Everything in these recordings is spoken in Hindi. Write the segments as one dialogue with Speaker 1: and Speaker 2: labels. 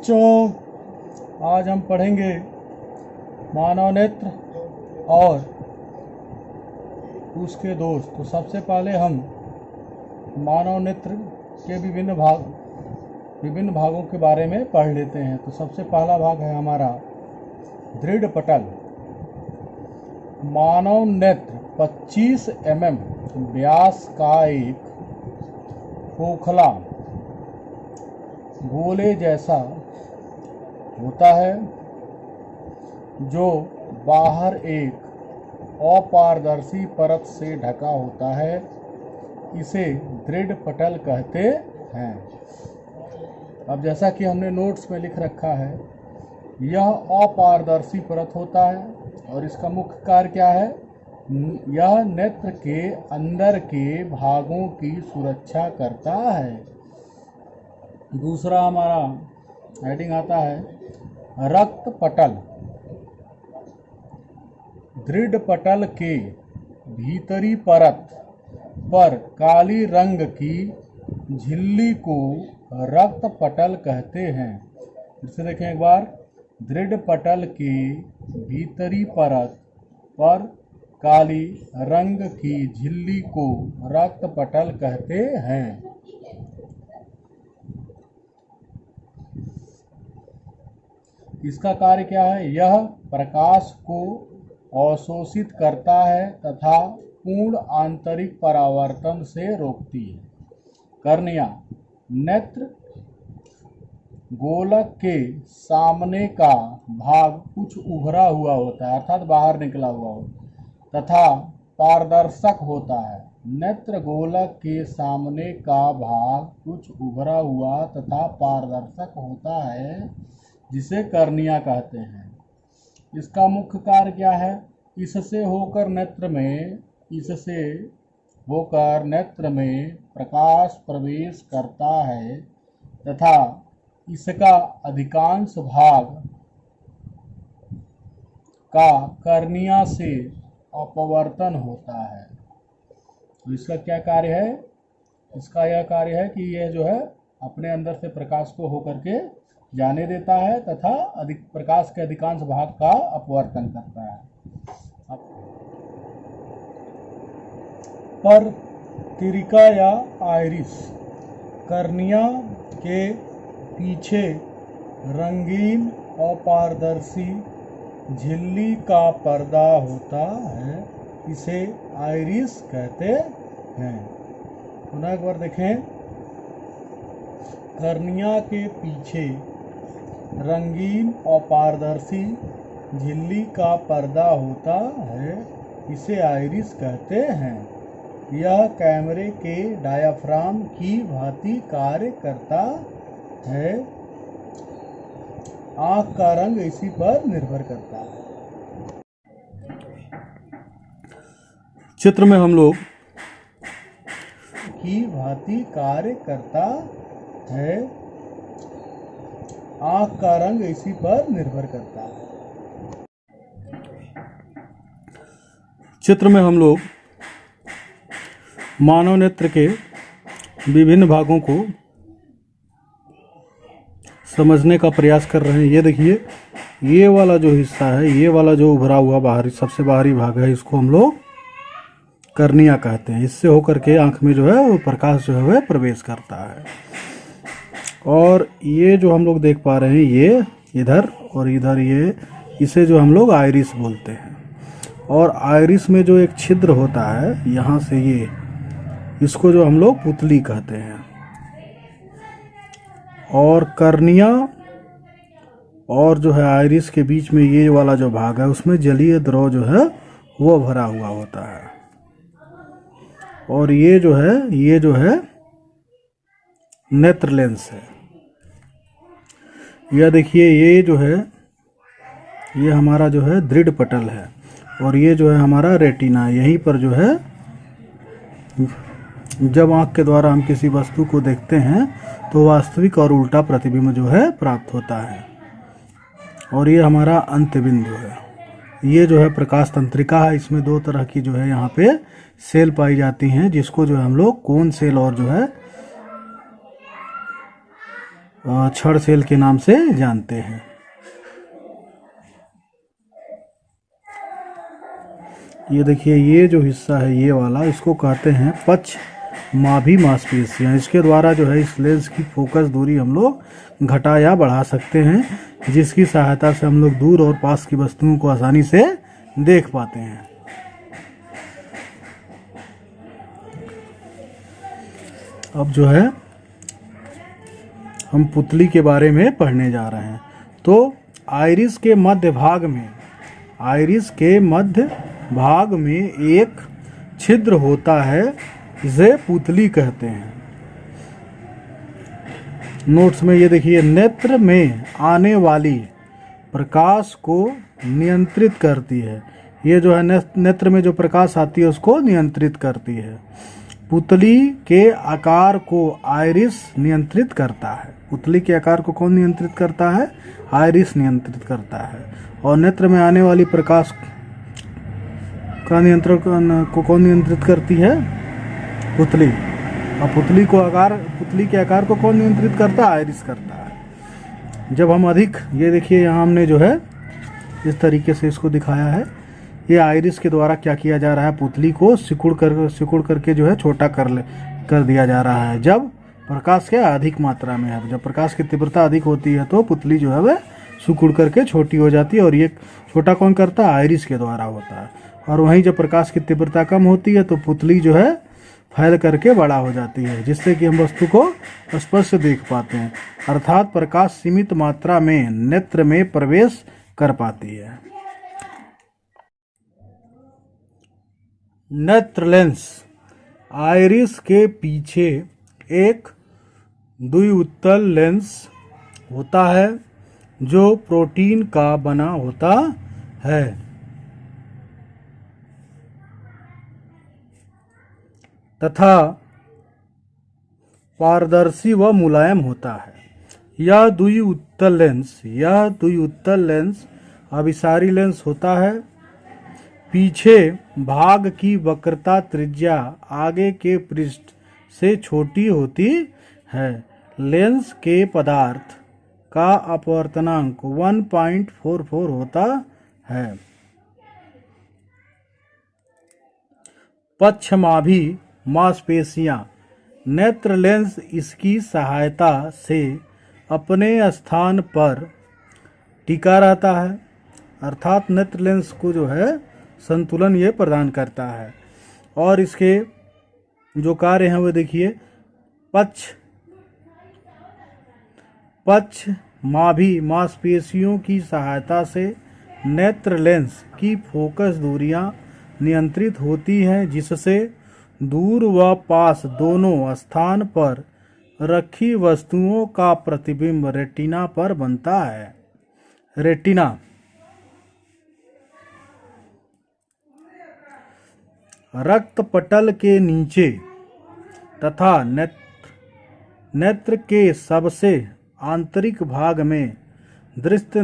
Speaker 1: बच्चों, आज हम पढ़ेंगे मानव नेत्र और उसके दोस्त। तो सबसे पहले हम मानव नेत्र के विभिन्न भागों के बारे में पढ़ लेते हैं। तो सबसे पहला भाग है हमारा दृढ़ पटल। मानव नेत्र 25 mm व्यास का एक खोखला गोले जैसा होता है जो बाहर एक अपारदर्शी परत से ढका होता है। इसे दृढ़ पटल कहते हैं। अब जैसा कि हमने नोट्स में लिख रखा है, यह अपारदर्शी परत होता है और इसका मुख्य कार्य क्या है? यह नेत्र के अंदर के भागों की सुरक्षा करता है। दूसरा हमारा हेडिंग आता है रक्त पटल। दृढ़ पटल के भीतरी परत पर काली रंग की झिल्ली को रक्त पटल कहते हैं। फिर से देखें एक बार, दृढ़ पटल के भीतरी परत पर काली रंग की झिल्ली को रक्त पटल कहते हैं। इसका कार्य क्या है? यह प्रकाश को अवशोषित करता है तथा पूर्ण आंतरिक परावर्तन से रोकती है। कर्निया नेत्र गोलक के सामने का भाग कुछ उभरा हुआ होता है, अर्थात बाहर निकला हुआ होता तथा पारदर्शक होता है। नेत्र गोलक के सामने का भाग कुछ उभरा हुआ तथा पारदर्शक होता है, जिसे कर्निया कहते हैं। इसका मुख्य कार्य क्या है? इससे होकर नेत्र में प्रकाश प्रवेश करता है तथा इसका अधिकांश भाग का कर्निया से अपवर्तन होता है। तो इसका क्या कार्य है? इसका यह कार्य है कि यह जो है अपने अंदर से प्रकाश को होकर के जाने देता है तथा प्रकाश के अधिकांश भाग का अपवर्तन करता है। पर तिरिका या आइरिस कर्निया के पीछे रंगीन अपारदर्शी झिल्ली का पर्दा होता है, इसे आइरिस कहते हैं। पुनः एक बार देखें, कर्निया के पीछे रंगीन अपारदर्शी झिल्ली का पर्दा होता है, इसे आइरिस कहते हैं। यह कैमरे के डायाफ्राम की भांति कार्य करता है। आँख का रंग इसी पर निर्भर करता है। चित्र में हम लोग की भांति कार्य करता है। आँख का रंग इसी पर निर्भर करता है। चित्र में हम लोग मानव नेत्र के विभिन्न भागों को समझने का प्रयास कर रहे हैं। ये देखिए, ये वाला जो हिस्सा है, ये वाला जो उभरा हुआ सबसे बाहरी भाग है, इसको हम लोग कर्निया कहते हैं। इससे होकर के आँख में जो है वो प्रकाश जो है वह प्रवेश करता है। और ये जो हम लोग देख पा रहे हैं, ये इधर और इधर, इसे जो हम लोग आइरिस बोलते हैं। और आइरिस में जो एक छिद्र होता है यहाँ से, इसको जो हम लोग पुतली कहते हैं। और कर्निया और जो है आइरिस के बीच में ये वाला जो भाग है, उसमें जलीय द्रव जो है वो भरा हुआ होता है। और ये जो है नेत्र लेंस है। यह देखिए, ये जो है ये हमारा जो है दृढ़ पटल है और ये जो है हमारा रेटिना। यहीं पर जो है जब आँख के द्वारा हम किसी वस्तु को देखते हैं तो वास्तविक और उल्टा प्रतिबिंब जो है प्राप्त होता है। और ये हमारा अंत्य बिंदु है। ये जो है प्रकाश तंत्रिका है। इसमें दो तरह की जो है यहाँ पे सेल पाई जाती हैं, जिसको जो है हम लोग कोन सेल और जो है छड़ सेल के नाम से जानते हैं। ये देखिए, ये जो हिस्सा है ये वाला, इसको कहते हैं पक्षमाभी मांसपेशियाँ। इसके द्वारा जो है इस लेंस की फोकस दूरी हम लोग घटा या बढ़ा सकते हैं, जिसकी सहायता से हम लोग दूर और पास की वस्तुओं को आसानी से देख पाते हैं। अब जो है हम पुतली के बारे में पढ़ने जा रहे हैं। तो आइरिस के मध्य भाग में एक छिद्र होता है, इसे पुतली कहते हैं। नोट्स में ये देखिए, नेत्र में आने वाली प्रकाश को नियंत्रित करती है। ये जो है नेत्र में जो प्रकाश आती है उसको नियंत्रित करती है। पुतली के आकार को आइरिस नियंत्रित करता है। पुतली के आकार को कौन नियंत्रित करता है? आइरिस नियंत्रित करता है। और नेत्र में आने वाली प्रकाश का नियंत्रण को कौन नियंत्रित करती है? पुतली। और पुतली के आकार को कौन नियंत्रित करता है? आइरिस करता है। जब हम अधिक, ये देखिए यहाँ हमने जो है इस तरीके से इसको दिखाया है। ये आइरिस के द्वारा क्या किया जा रहा है? पुतली को सिकुड़ करके जो है छोटा कर दिया जा रहा है। जब प्रकाश क्या अधिक मात्रा में है, जब प्रकाश की तीव्रता अधिक होती है तो पुतली जो है वह सिकुड़ करके छोटी हो जाती है। और ये छोटा कौन करता है? आइरिस के द्वारा होता है। और वहीं जब प्रकाश की तीव्रता कम होती है तो पुतली जो है फैल करके बड़ा हो जाती है, जिससे कि हम वस्तु को स्पष्ट देख पाते हैं। अर्थात प्रकाश सीमित मात्रा में नेत्र में प्रवेश कर पाती है। नेत्र लेंस। आइरिस के पीछे एक द्विउत्तल लेंस होता है जो प्रोटीन का बना होता है तथा पारदर्शी व मुलायम होता है। यह द्विउत्तल लेंस अभिसारी लेंस होता है। पीछे भाग की वक्रता त्रिज्या आगे के पृष्ठ से छोटी होती है। लेंस के पदार्थ का अपवर्तनांक 1.44 होता है। पक्षमाभी मांसपेशियाँ। नेत्र लेंस इसकी सहायता से अपने स्थान पर टिका रहता है। अर्थात नेत्र लेंस को जो है संतुलन ये प्रदान करता है। और इसके जो कार्य हैं वो देखिए, पक्षमाभी मांसपेशियों की सहायता से नेत्र लेंस की फोकस दूरियां नियंत्रित होती हैं, जिससे दूर व पास दोनों स्थान पर रखी वस्तुओं का प्रतिबिंब रेटिना पर बनता है। रेटिना रक्तपटल के नीचे तथा नेत्र के सबसे आंतरिक भाग में दृष्ट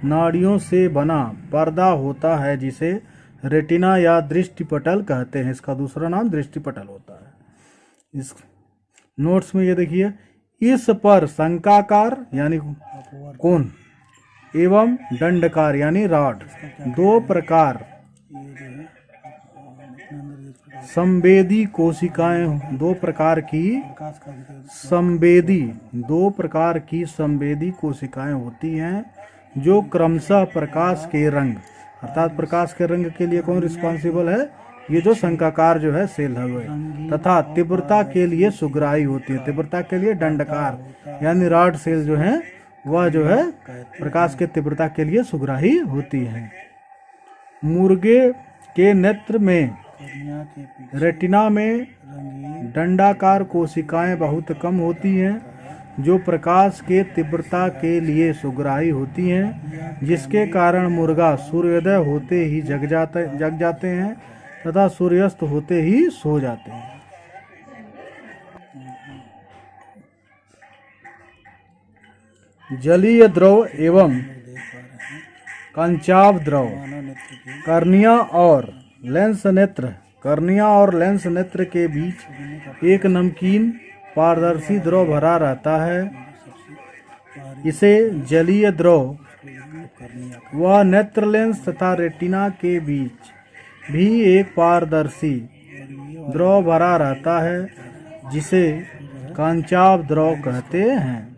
Speaker 1: नाड़ियों से बना पर्दा होता है, जिसे रेटिना या दृष्टिपटल कहते हैं। इसका दूसरा नाम दृष्टिपटल होता है। इस नोट्स में ये देखिए, इस पर शंक्वाकार यानी कोन एवं दंडकार यानी रॉड दो प्रकार संवेदी कोशिकाएं दो प्रकार की संवेदी कोशिकाएं होती हैं, जो क्रमशः प्रकाश के रंग, अर्थात प्रकाश के रंग के लिए कौन रिस्पॉन्सिबल है? ये जो शंक्वाकार जो है सेल है वह, तथा तीव्रता के लिए सुग्राही होती है। तीव्रता के लिए दंडकार यानी रॉड सेल जो है वह जो है प्रकाश के तीव्रता के लिए सुग्राही होती है। मुर्गे के नेत्र में रेटिना में दंडाकार कोशिकाएं बहुत कम होती हैं, जो प्रकाश के तीव्रता के लिए सुग्राही होती हैं, जिसके कारण मुर्गा सूर्योदय होते ही जग जाते हैं तथा सूर्यास्त होते ही सो जाते हैं। जलीय द्रव एवं कंचाव द्रव। कर्निया और लेंस नेत्र के बीच एक नमकीन पारदर्शी द्रव भरा रहता है। इसे जलीय द्रव व नेत्र लेंस तथा रेटिना के बीच भी एक पारदर्शी द्रव भरा रहता है, जिसे कांचाभ द्रव कहते हैं।